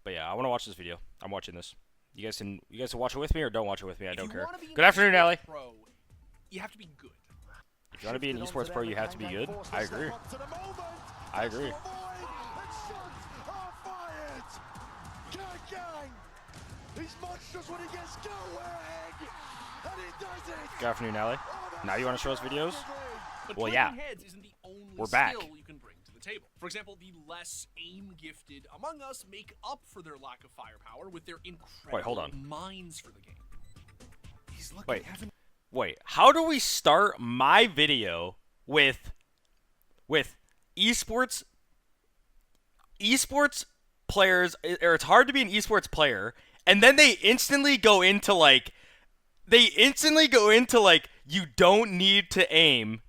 But yeah, I want to watch this video. I'm watching this. You guys can watch it with me or don't watch it with me. I don't care. Good afternoon, Allie. Pro, you have to be good. If you want to be an esports pro, you have to be good. I agree. I agree. Good afternoon, Allie. Now you want to show us videos? But Well, yeah. heads isn't the only We're back. skill you can bring to the table. For example, the less aim-gifted among us make up for their lack of firepower with their incredible Wait, hold on. minds for the game. He's lucky Wait. having Wait, how do we start my video with esports players, or it's hard to be an esports player, and then they instantly go into like you don't need to aim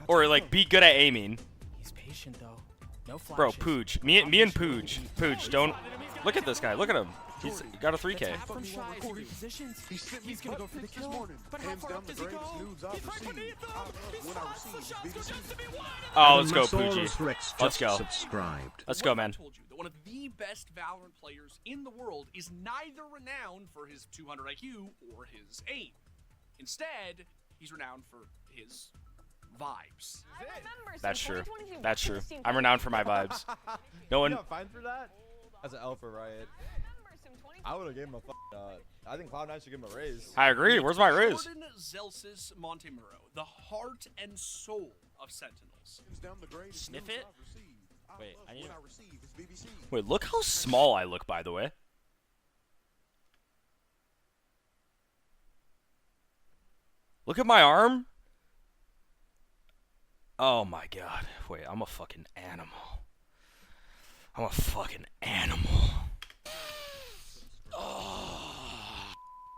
or like be good at aiming. He's patient though. No flashes. Bro, Pooj. Me and Pooj, don't look at this guy. Look at him. He's got a 3K. From shy positions. He's gonna go for the kill. But how far up does he go? He's right beneath them. Oh, let's go, Pooji. Let's go. Subscribed. Let's go, man. Told you that one of the best Valorant players in the world is neither renowned for his 200 IQ or his aim. Instead, he's renowned for his vibes. That's true. That's true. I'm renowned for my vibes. No one. Fine for that? That's an L for Riot. I would have given him a I think Cloud9 should give him a raise. I agree. Where's my riz? Jordan Zellsis Montemuro, the heart and soul of Sentinels. Sniff it. Wait, I need Wait, look how small I look, by the way. Look at my arm. Oh my god. Wait, I'm a fucking animal. I'm a fucking animal.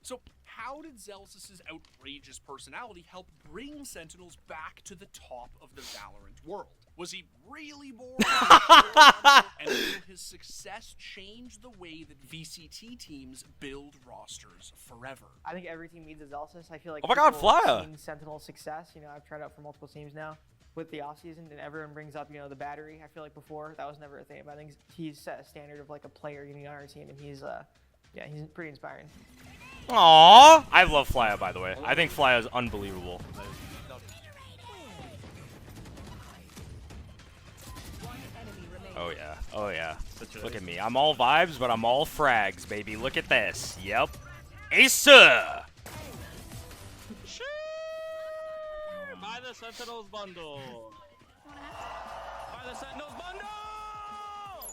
So how did Zellsis' outrageous personality help bring Sentinels back to the top of the Valorant world? Was he really bored? And will his success change the way that VCT teams build rosters forever? I think every team needs a Zellsis. I feel like Oh my god, people have Flya! seen Sentinel's success. You know, I've tried out for multiple teams now with the offseason, and everyone brings up, you know, the battery. I feel like before that was never a thing, but I think he's set a standard of like a player, you know, on our team, and he's he's pretty inspiring. Aww! I love Flya, by the way. I think Flya is unbelievable. Oh yeah. Oh yeah. Look at me. I'm all vibes, but I'm all frags, baby. Look at this. Yep. Asa! Buy the Sentinels bundle. Buy the Sentinels bundle.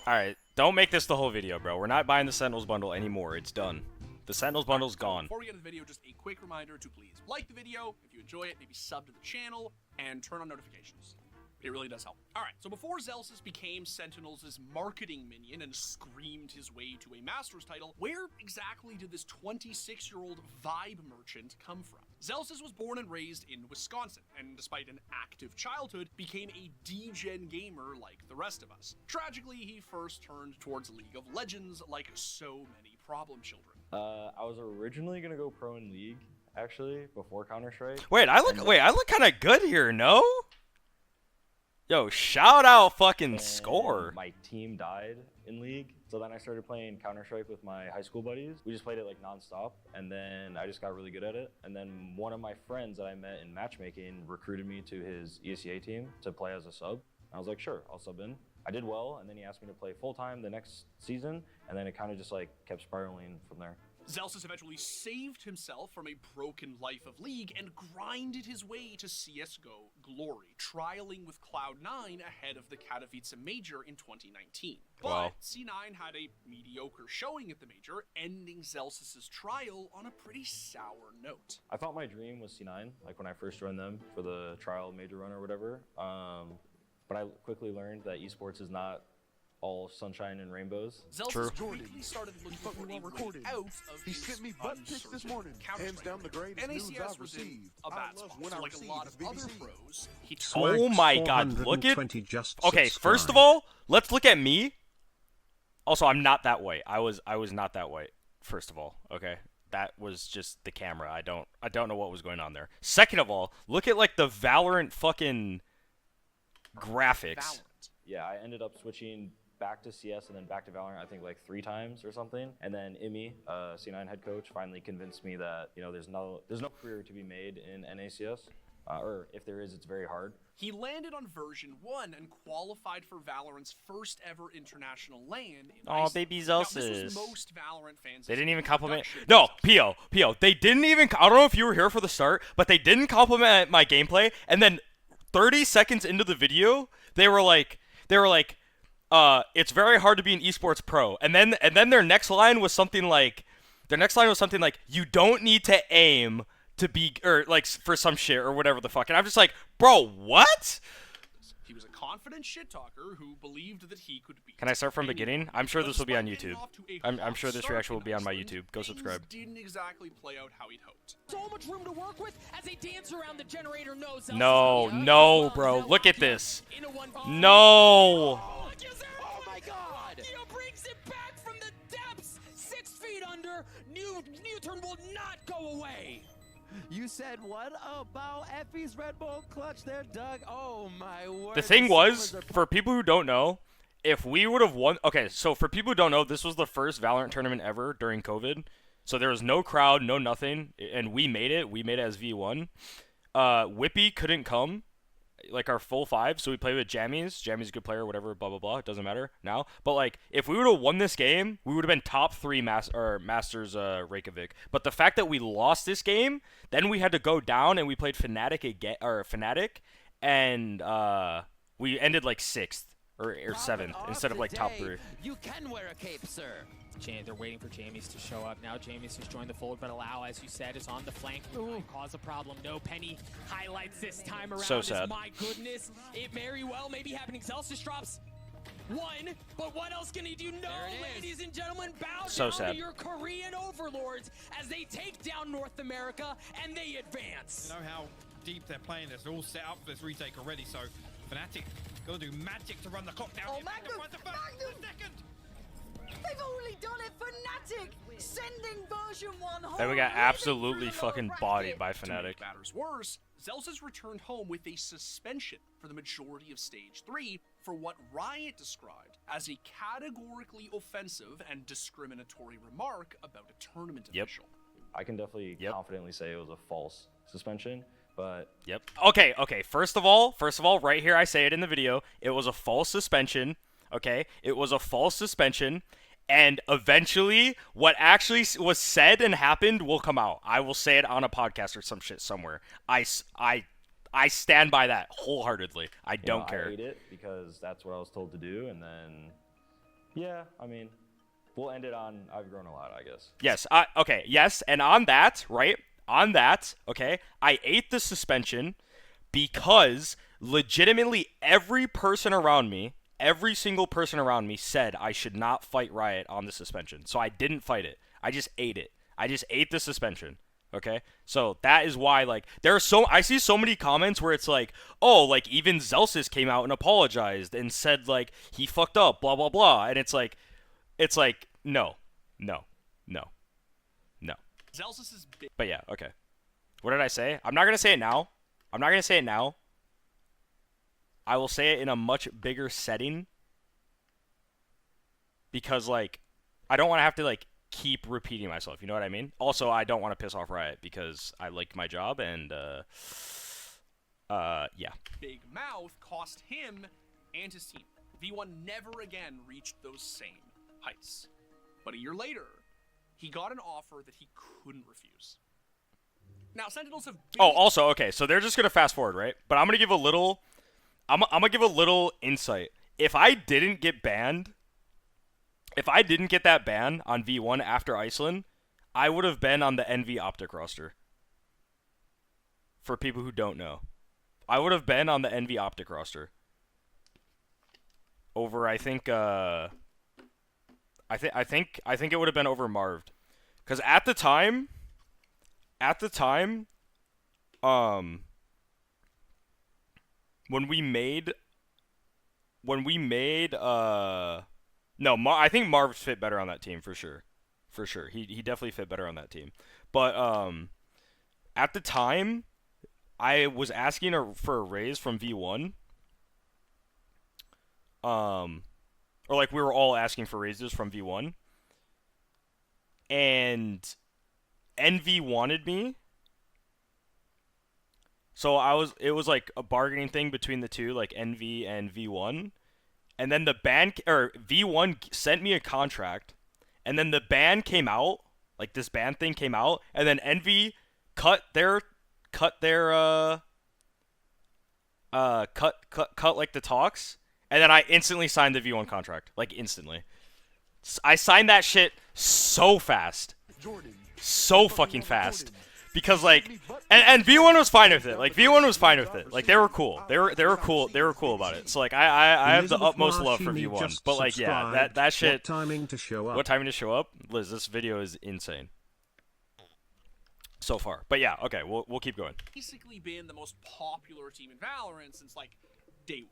Alright, don't make this the whole video, bro. We're not buying the Sentinels bundle anymore. It's done. The Sentinels bundle's gone. Before we get into the video, just a quick reminder to please like the video if you enjoy it, maybe sub to the channel, and turn on notifications. It really does help. Alright, so before Zellsis became Sentinels' marketing minion and screamed his way to a Masters title, where exactly did this 26-year-old vibe merchant come from? Zellsis was born and raised in Wisconsin, and despite an active childhood, became a D-Gen gamer like the rest of us. Tragically, he first turned towards League of Legends like so many problem children. I was originally gonna go pro in League, actually, before Counter-Strike. Wait, I look kind of good here, no? Yo, shout out fucking And Score. My team died in League, so then I started playing Counter-Strike with my high school buddies. We just played it like non-stop, and then I just got really good at it. And then one of my friends that I met in matchmaking recruited me to his ESEA team to play as a sub. I was like, sure, I'll sub in. I did well, and then he asked me to play full-time the next season, and then it kind of just like kept spiraling from there. Zellsis eventually saved himself from a broken life of League and grinded his way to CSGO glory, trialing with Cloud9 ahead of the Katowice Major in 2019. Wow. But C9 had a mediocre showing at the Major, ending Zellsis' trial on a pretty sour note. I thought my dream was C9, like when I first joined them for the trial major run or whatever. But I quickly learned that esports is not all sunshine and rainbows. Zellsis quickly started looking for a way out of He sent me butt pics this morning. Hands down the greatest news NACS I've was in received. a bad I love spot, when so I like a receive lot of this other BBC. pros, he Oh my god, look at... Okay, first of all, let's look at me. Also, I'm not that white. I was not that white, first of all, okay? That was just the camera. I don't know what was going on there. Second of all, look at like the Valorant fucking graphics. Valorant. Yeah, I ended up switching back to CS and then back to Valorant, I think like 3 times or something. And then Imi, C9 head coach, finally convinced me that, you know, there's no career to be made in NACS. Or if there is, it's very hard. He landed on version 1 and qualified for Valorant's first ever international LAN in Iceland. Baby Now, this Zellsis. was most Valorant fans. They didn't even compliment. introduction No, to Pio. They didn't even. I don't know if you were here for the start, but they didn't compliment my gameplay. And then 30 seconds into the video, they were like, it's very hard to be an esports pro. And then their next line was something like, you don't need to aim to be, or like for some shit or whatever the fuck. And I'm just like, bro, what? He was a confident shit talker who believed that he could beat. Can I start from anyone. beginning? I'm sure But this will be on despite getting YouTube. off to a I'm hot sure this start reaction will in be on my Iceland, YouTube. Go things subscribe. Didn't exactly play out how he'd hoped. So much room to work with as they dance around the generator. No, bro. Look at this. No. Oh my God! Geo brings it back from the depths, 6 feet under. Newton will not go away. You said what about Effie's Red Bull clutch there, Doug? Oh my word. The thing was, for people who don't know, if we would have won... Okay, so for people who don't know, this was the first Valorant tournament ever during COVID. So there was no crowd, no nothing, and we made it. We made it as V1. Whippy couldn't come, like our full 5, so we played with Jammies. Jammies a good player, whatever, blah, blah, blah. It doesn't matter now. But, like, if we would have won this game, we would have been top 3 Masters Reykjavik. But the fact that we lost this game, then we had to go down and we played Fnatic again, and we ended, like, 6th or 7th instead of, like, top 3. You can wear a cape, sir. They're waiting for Jamies to show up. Now Jamies has joined the fold, but Allow, as you said, is on the flank. Cause a problem. No Penny highlights this time around. So sad. My goodness, it very well may be happening. Zellsis drops 1, but what else can he do? No, ladies and gentlemen, bow down to your Korean overlords as they take down North America and they advance. You know how deep they're playing this. They're all set up for this retake already, so Fnatic got to do magic to run the clock down. Oh, Magnum! They've only done it for Fnatic, sending version 1 home. Then we got absolutely fucking bodied by Fnatic. To make matters worse, Zellsis returned home with a suspension for the majority of Stage 3 for what Riot described as a categorically offensive and discriminatory remark about a tournament official. I can definitely confidently say it was a false suspension, but... Okay, first of all, right here I say it in the video, it was a false suspension, okay? It was a false suspension. And eventually, what actually was said and happened will come out. I will say it on a podcast or some shit somewhere. I stand by that wholeheartedly. I don't care. I hate it because that's what I was told to do. And then, yeah, I mean, we'll end it on I've grown a lot, I guess. Yes. Okay. Yes. And on that, right? On that, okay, I ate the suspension because legitimately every person around me, every single person around me said I should not fight Riot on the suspension. So I didn't fight it. I just ate it. I just ate the suspension. Okay? So that is why, like, I see so many comments where it's like, oh, like, even Zellsis came out and apologized and said, like, he fucked up, blah, blah, blah. And it's like, no. Zellsis is big. But yeah, okay. What did I say? I'm not going to say it now. I will say it in a much bigger setting because, like, I don't want to have to, like, keep repeating myself. You know what I mean? Also, I don't want to piss off Riot because I like my job and, yeah. Big mouth cost him and his team. V1 never again reached those same heights. But a year later, he got an offer that he couldn't refuse. Now, Sentinels have... Oh, also, okay, so they're just going to fast forward, right? But I'm going to give a little... I'm gonna give a little insight. If I didn't get banned, if I didn't get that ban on V1 after Iceland, I would have been on the NV Optic roster. For people who don't know, I would have been on the NV Optic roster. Over, I think it would have been over Marved, because at the time, When we made, no, I think Marv fit better on that team for sure. He definitely fit better on that team. But at the time, I was asking for a raise from V1. Or or like we were all asking for raises from V1, and NV wanted me. So it was like a bargaining thing between the two, like NV and V1, and then the ban or V1 sent me a contract, and then the ban came out, like this ban thing came out, and then NV cut like the talks, and then I instantly signed the V1 contract, like instantly. I signed that shit so fast, so fucking fast. Because like, and V1 was fine with it. Like V1 was fine with it. Like they were cool. They were cool. They were cool about it. So like I have the utmost love for V1. But like yeah, that shit. What timing to show up? What timing to show up? Liz, this video is insane. So far. But yeah, okay, we'll keep going. Basically been the most popular team in Valorant since like day one.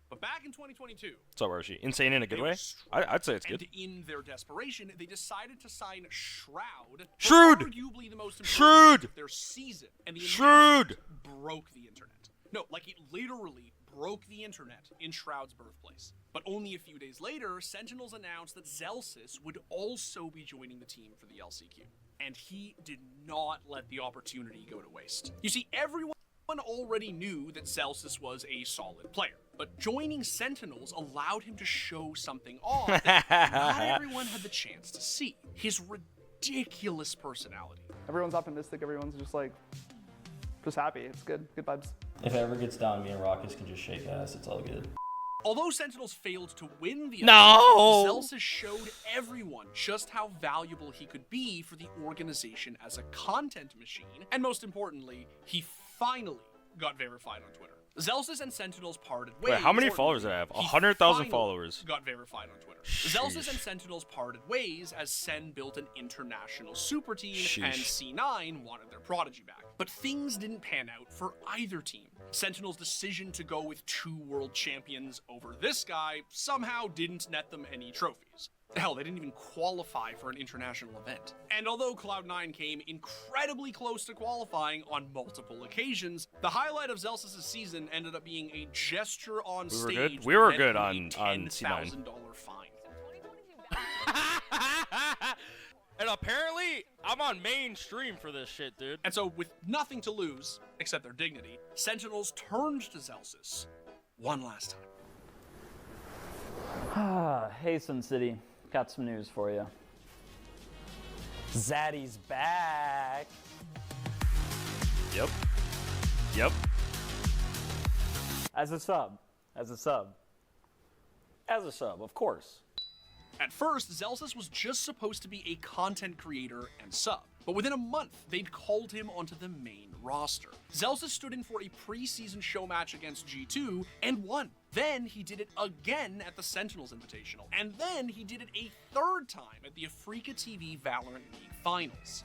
But back in 2022, So Roshi, insane in a good way? I'd say it's good. And in their desperation, they decided to sign Shroud. Shrewd! Arguably the most important Shrewd! of their season. And the Shrewd! broke the internet. No, like it literally broke the internet in Shroud's birthplace. But only a few days later, Sentinels announced that Zellsis would also be joining the team for the LCQ. And he did not let the opportunity go to waste. You see, everyone already knew that Zellsis was a solid player, but joining Sentinels allowed him to show something off that not everyone had the chance to see. His ridiculous personality. Everyone's optimistic, everyone's just like, just happy. It's good vibes. If it ever gets down, me and Raucus can just shake ass. It's all good. Although Sentinels failed to win the No! Zellsis showed everyone just how valuable he could be for the organization as a content machine, and most importantly, he finally got verified on Twitter. Zellsis and Sentinels parted ways. Wait, how many followers do I have? 100,000 followers. Got verified on Twitter. Sheesh. Zellsis and Sentinels parted ways as Sen built an international super team, and C9 wanted their prodigy back. But things didn't pan out for either team. Sentinels' decision to go with 2 world champions over this guy somehow didn't net them any trophies. Hell, they didn't even qualify for an international event. And although Cloud9 came incredibly close to qualifying on multiple occasions, the highlight of Zellsis' season ended up being a gesture on stage. We were good on C9. $10,000 fine. And apparently, I'm on mainstream for this shit, dude. And so, with nothing to lose, except their dignity, Sentinels turned to Zellsis one last time. Hey, Sun City. Got some news for you. Zaddy's back. Yep. Yep. As a sub. As a sub. As a sub, of course. At first, Zellsis was just supposed to be a content creator and sub, but within a month, they'd called him onto the main roster. Zellsis stood in for a preseason show match against G2 and won. Then he did it again at the Sentinels Invitational, and then he did it a third time at the Africa TV Valorant League Finals.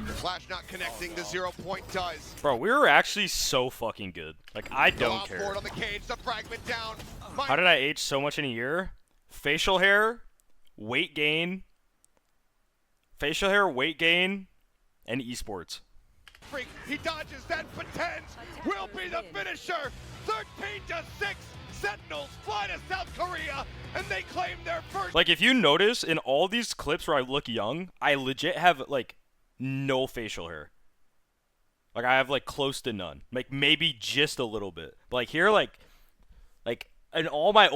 The flash not connecting, the 0 point does. Bro, we were actually so fucking good. Like, I don't care. On the cage, the fragment down. How did I age so much in a year? Facial hair, weight gain, and esports. He dodges that, but 10 will be the finisher. 13-6. Sentinels fly to South Korea, and they claim their first. Like, if you notice, in all these clips where I look young, I legit have, like, no facial hair. Like, I have, like, close to none. Like, maybe just a little bit. But, like, here, like, in all my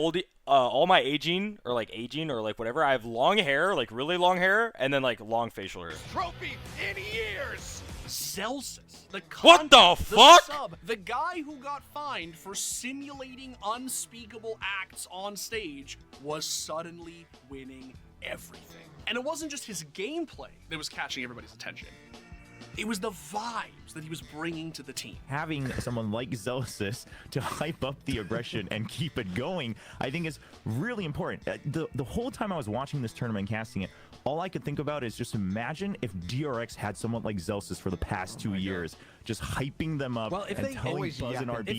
aging, or like whatever, I have long hair, like, really long hair, and then, like, long facial hair. Trophy in years. Zellsis, what the fuck? Sub, the guy who got fined for simulating unspeakable acts on stage, was suddenly winning everything. And it wasn't just his gameplay that was catching everybody's attention. It was the vibes that he was bringing to the team. Having someone like Zellsis to hype up the aggression and keep it going, I think is really important. The whole time I was watching this tournament and casting it, all I could think about is just imagine if DRX had someone like Zellsis for the past 2 years, just hyping them up and telling Buzz and RB.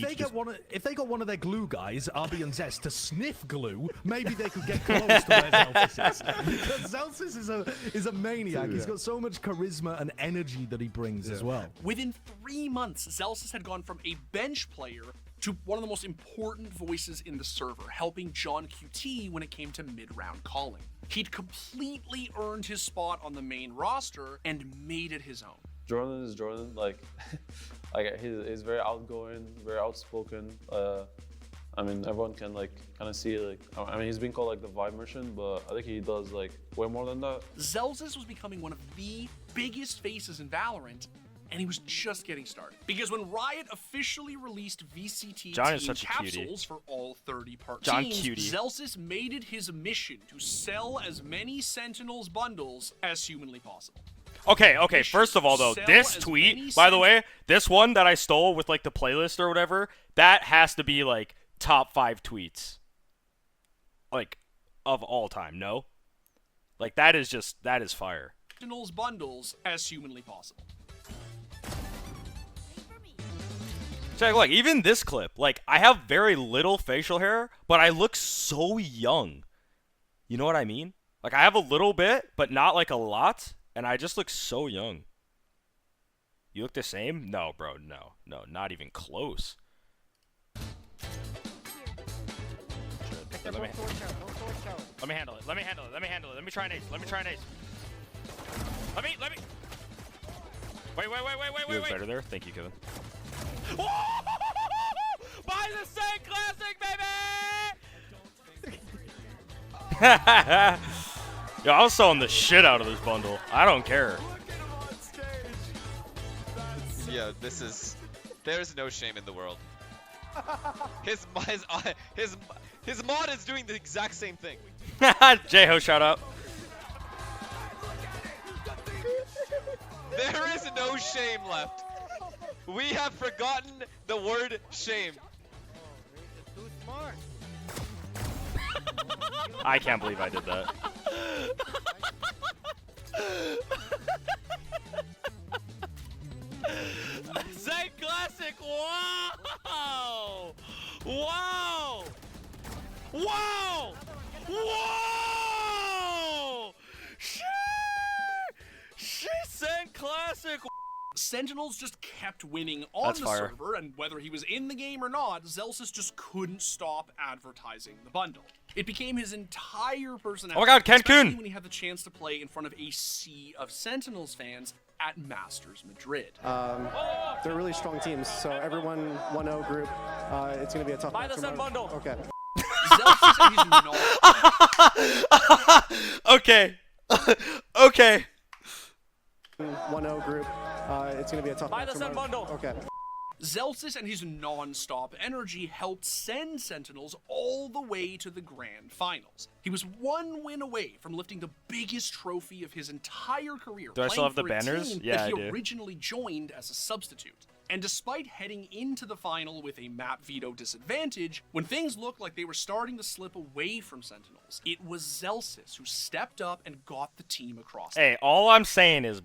If they got one of their glue guys, RB and Zest, to sniff glue, maybe they could get close to where Zellsis is. Because Zellsis is a maniac. He's got so much charisma and energy that he brings as well. Within 3 months, Zellsis had gone from a bench player to one of the most important voices in the server, helping John QT when it came to mid-round calling. He'd completely earned his spot on the main roster and made it his own. Jordan is Jordan. Like he's very outgoing, very outspoken. I mean, everyone can like kind of see like. I mean, he's been called like the vibe merchant, but I think he does like way more than that. Zellsis was becoming one of the biggest faces in Valorant, and he was just getting started. Because when Riot officially released VCT John is team such a cutie. capsules for all 30-part John teams, cutie. Zellsis made it his mission to sell as many Sentinels bundles as humanly possible. Okay, first of all, though, this tweet, by the way, this one that I stole with, like, the playlist or whatever, that has to be, like, top 5 tweets. Like, of all time, no? Like, that is fire. Sentinels bundles as humanly possible. Check, look, even this clip, like, I have very little facial hair, but I look so young. You know what I mean? Like, I have a little bit, but not, like, a lot. And I just look so young. You look the same? No, bro, no, not even close. Let me handle it. Let me try an ace. Wait. You look better there. Thank you, Kevin. Buy the same classic, baby! Yo, I was selling the shit out of this bundle. I don't care. Yeah, there's no shame in the world. His mod is doing the exact same thing. J-Ho, shout out. There is no shame left. We have forgotten the word shame. Too smart. I can't believe I did that. Zen Classic, wow! Wow! Wow! Whoa! She Zen Classic. Sentinels just kept winning on That's the fire. server, and whether he was in the game or not, Zellsis just couldn't stop advertising the bundle. It became his entire personality. Oh my God, Cancun! Especially when he had the chance to play in front of a sea of Sentinels fans at Masters Madrid. They're really strong teams, so everyone 1-0 group. It's going to be a tough Buy the Sun bundle. Okay. Zellsis and he's not. Okay. 1-0 group. It's going to be a tough Buy the Sun bundle. Okay. Zellsis and his non-stop energy helped send Sentinels all the way to the grand finals. He was one win away from lifting the biggest trophy of his entire career. Do I still have the playing for a banners? team Yeah, that he I do. originally joined as a substitute. And despite heading into the final with a map veto disadvantage, when things looked like they were starting to slip away from Sentinels, it was Zellsis who stepped up and got the team across. Hey, all I'm saying is,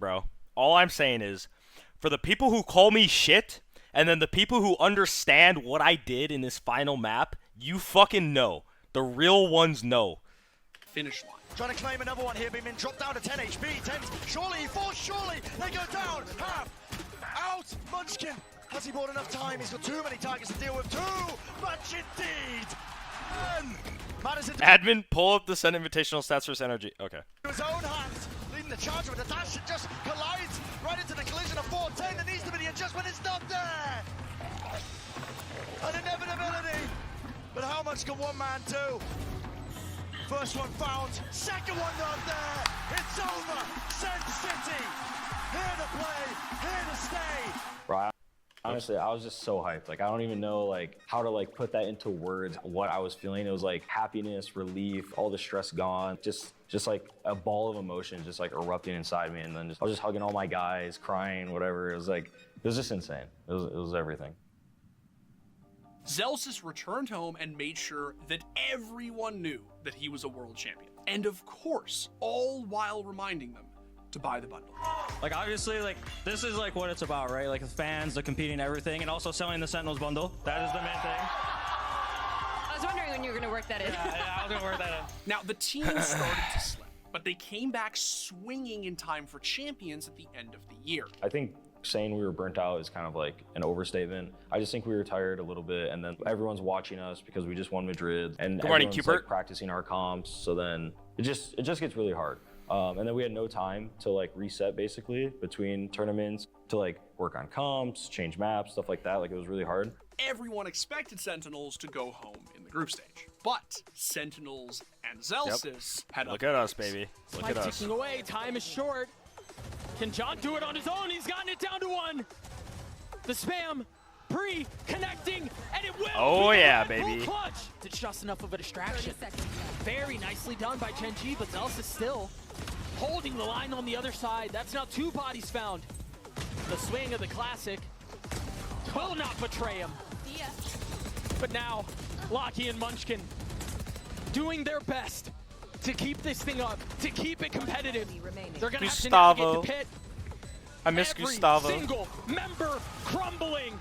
for the people who call me shit, and then the people who understand what I did in this final map, you fucking know. The real ones know. Finish line. Trying to claim another one here, being dropped down to 10 HP. 10, surely, they go down. Half, out, Munchkin. Has he bought enough time? He's got too many targets to deal with. Too much indeed. Madison. Admin, pull up the Send Invitational stats for Synergy. Okay. To his own hands, leading the charge with a dash. It just collides right into the collision of 410. There needs to be the adjustment. It's not there. An inevitability. But how much can one man do? First one found, second one not there. It's over. Send City. Here to play, here to stay. Right. Honestly, I was just so hyped. Like, I don't even know like how to like put that into words. What I was feeling, it was like happiness, relief, all the stress gone. Just like a ball of emotion, just like erupting inside me. And then I was just hugging all my guys, crying, whatever. It was just insane. It was everything. Zellsis returned home and made sure that everyone knew that he was a world champion. And of course, all while reminding them to buy the bundle. Like, obviously, like, this is like what it's about, right? Like, the fans, the competing, everything, and also selling the Sentinels bundle. That is the main thing. I was wondering when you were going to work that in. Yeah, I was going to work that in. Now, the team started to slip, but they came back swinging in time for champions at the end of the year. I think saying we were burnt out is kind of like an overstatement. I just think we were tired a little bit, and then everyone's watching us because we just won Madrid, and everyone's like practicing our comps. So then it just gets really hard. And then we had no time to like reset basically between tournaments to like work on comps, change maps, stuff like that. Like it was really hard. Everyone expected Sentinels to go home in the group stage, but Sentinels and Zellsis had Look at us, baby. Look at us. Ticking away, time is short. Can John do it on his own? He's gotten it down to 1. The spam, pre-connecting, and it will. Oh yeah, be baby. Clutch. It's just enough of a distraction. Very nicely done by Gen.G, but Zellsis still holding the line on the other side. That's now 2 bodies found. The swing of the classic will not betray him. But now, Lockie and Munchkin doing their best to keep this thing up, to keep it competitive. They're gonna have to navigate the pit. I miss Every Gustavo. single member crumbling.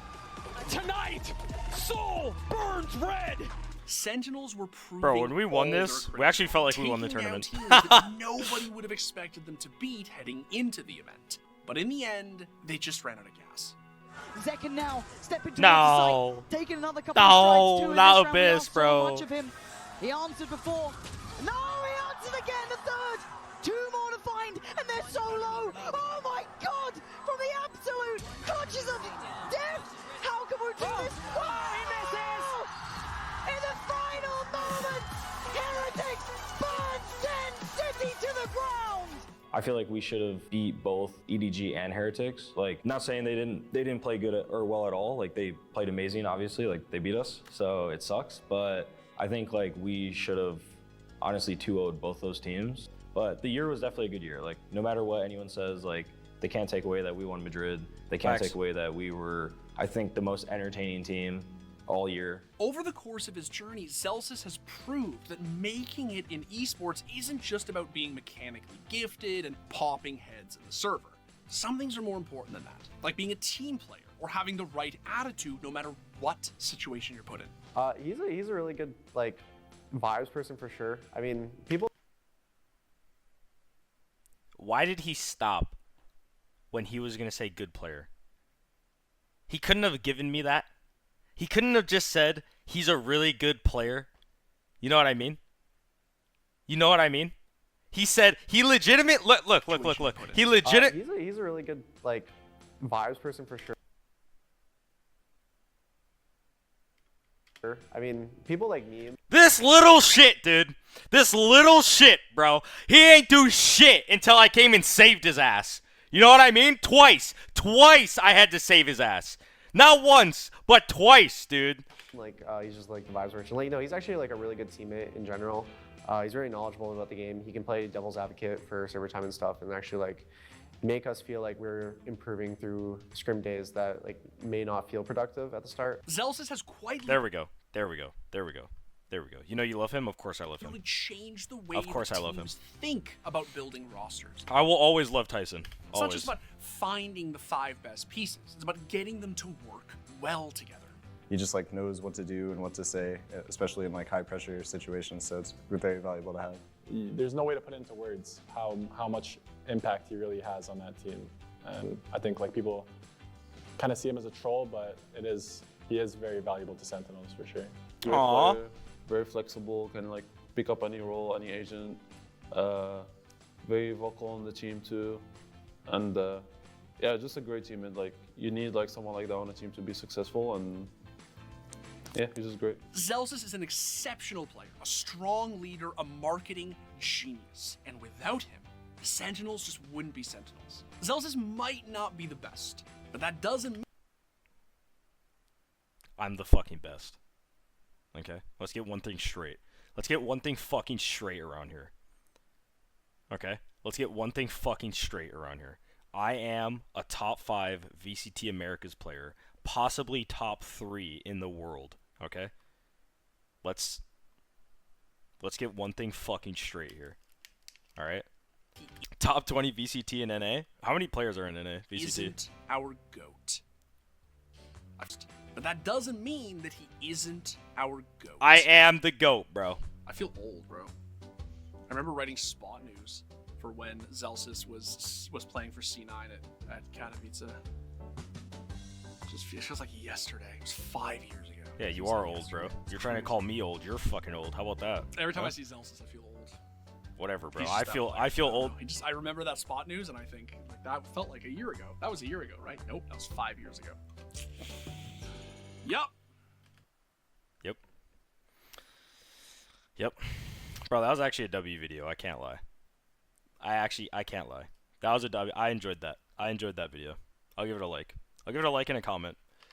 Tonight, soul burns red. Sentinels were proving Bro, when we won this, we actually felt like we won the taking tournament. out teams that nobody would have expected them to beat heading into the event. But in the end, they just ran out of gas. Zek can now step into No. the site, taking another couple of strikes too in not this round. We Abyss, asked bro. So much of him. He answered before. No, he answered again, the third. 2 more to find, and they're so low. Oh my God! From the absolute clutches of death. How can we do this? Oh, he misses! In the final moment, Heretics burns 10 City to the ground. I feel like we should have beat both EDG and Heretics. Like, not saying they didn't play good or well at all. Like, they played amazing, obviously. Like, they beat us, so it sucks. But I think like we should have honestly 2-0'd both those teams. But the year was definitely a good year. Like, no matter what anyone says, like, they can't take away that we won Madrid. They can't take away that we were, I think, the most entertaining team all year. Over the course of his journey, Zellsis has proved that making it in esports isn't just about being mechanically gifted and popping heads in the server. Some things are more important than that, like being a team player or having the right attitude no matter what situation you're put in. He's a really good like vibes person for sure. I mean, people. Why did he stop when he was going to say good player? He couldn't have given me that. He couldn't have just said he's a really good player. You know what I mean? You know what I mean? He said he legitimate look. He legit. He's a really good like vibes person for sure. I mean, people like me. This little shit, dude. This little shit, bro. He ain't do shit until I came and saved his ass. You know what I mean? Twice I had to save his ass. Not once, but twice, dude. Like, he's just like the vibes person. Like, he's actually like a really good teammate in general. He's very knowledgeable about the game. He can play devil's advocate for server time and stuff, and actually like make us feel like we're improving through scrim days that like may not feel productive at the start. Zellsis has quite. There we go. You know you love him? Of course I love him. Really change the way of course I love him. Think about building rosters. I will always love Tyson. It's not just about finding the 5 best pieces. It's about getting them to work well together. He just like knows what to do and what to say, especially in like high pressure situations. So it's very valuable to have. There's no way to put into words how much impact he really has on that team. And I think like people kind of see him as a troll, but he is very valuable to Sentinels for sure. Aww. Very flexible, can like pick up any role, any agent. Very vocal on the team too, and yeah, just a great team. And like you need like someone like that on a team to be successful. And yeah, he's just great. Zellsis is an exceptional player, a strong leader, a marketing genius, and without him, Sentinels just wouldn't be Sentinels. Zellsis might not be the best, but that doesn't mean I'm the fucking best. Okay? Let's get one thing straight. Let's get one thing fucking straight around here. Okay? Let's get one thing fucking straight around here. I am a top 5 VCT Americas player, possibly top 3 in the world. Okay? Let's get one thing fucking straight here. Alright? Top 20 VCT in NA? How many players are in NA VCT? Isn't our GOAT. But that doesn't mean that he isn't our GOAT. I am the GOAT, bro. I feel old, bro. I remember writing spot news for when Zellsis was playing for C9 at Katowice. Just feels like yesterday. It was 5 years ago. Yeah, you are old, bro. You're trying to call me old. You're fucking old. How about that? Every time huh? I see Zellsis, I feel old. Whatever, bro. He's I just feel that way. old. I remember that spot news, and I think like, that felt like a year ago. That was a year ago, right? Nope, that was 5 years ago. Yup. Yep. Bro, that was actually a W video. I can't lie. I can't lie. That was a W. I enjoyed that. I enjoyed that video. I'll give it a like. I'll give it a like and a comment.